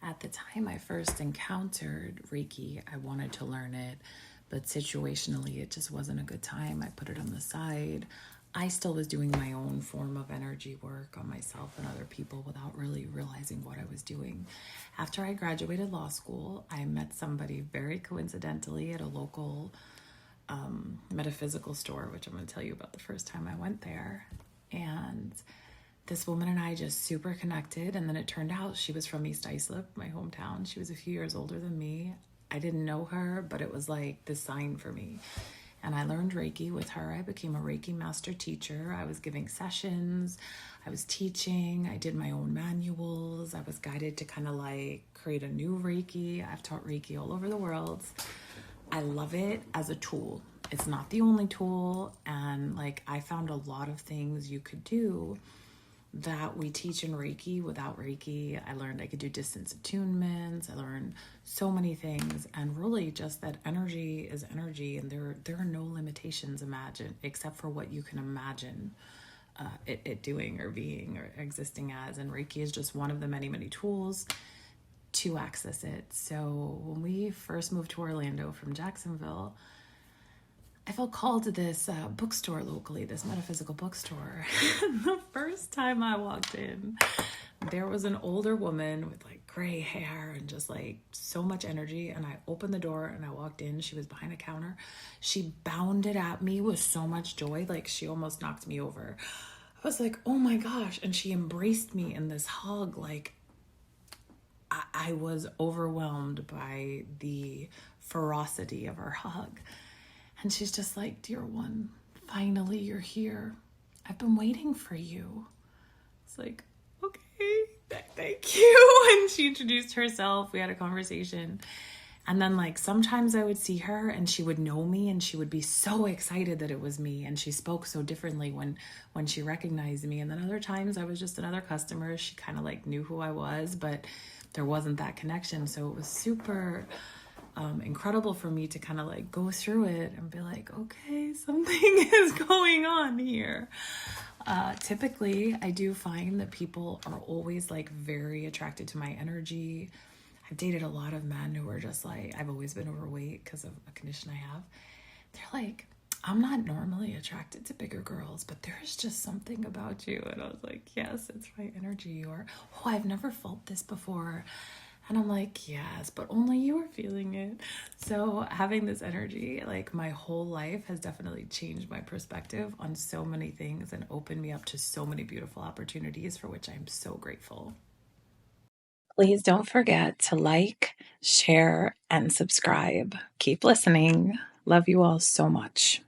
At the time I first encountered Reiki, I wanted to learn it, but situationally, it just wasn't a good time. I put it on the side. I still was doing my own form of energy work on myself and other people without really realizing what I was doing. After I graduated law school, I met somebody very coincidentally at a local metaphysical store, which I'm going to tell you about the first time I went there. And this woman and I just super connected. And then it turned out she was from East Islip, my hometown. She was a few years older than me. I didn't know her, but it was like the sign for me. And I learned Reiki with her. I became a Reiki master teacher. I was giving sessions. I was teaching. I did my own manuals. I was guided to kind of like create a new Reiki. I've taught Reiki all over the world. I love it as a tool. It's not the only tool. And like I found a lot of things you could do that we teach in Reiki without Reiki. I learned I could do distance attunements. I learned so many things, and really just that energy is energy, and there are no limitations except for what you can imagine it doing or being or existing as. And Reiki is just one of the many, many tools to access it. So when we first moved to Orlando from Jacksonville, I felt called to this bookstore locally, this metaphysical bookstore. The first time I walked in, there was an older woman with like gray hair and just like so much energy. And I opened the door and I walked in. She was behind a counter. She bounded at me with so much joy, like she almost knocked me over. I was like, oh my gosh. And she embraced me in this hug. Like I was overwhelmed by the ferocity of her hug. And she's just like, dear one, finally you're here. I've been waiting for you. It's like, okay, thank you. And she introduced herself. We had a conversation. And then like sometimes I would see her and she would know me and she would be so excited that it was me. And she spoke so differently when she recognized me. And then other times I was just another customer. She kind of like knew who I was, but there wasn't that connection. So it was super incredible for me to kind of like go through it and be like, okay, something is going on here. Typically, I do find that people are always like very attracted to my energy. I've dated a lot of men who are just like, I've always been overweight because of a condition I have. They're like, I'm not normally attracted to bigger girls, but there's just something about you. And I was like, yes, it's my energy. Or, oh, I've never felt this before. And I'm like, yes, but only you are feeling it. So having this energy, like my whole life has definitely changed my perspective on so many things and opened me up to so many beautiful opportunities for which I'm so grateful. Please don't forget to like, share, and subscribe. Keep listening. Love you all so much.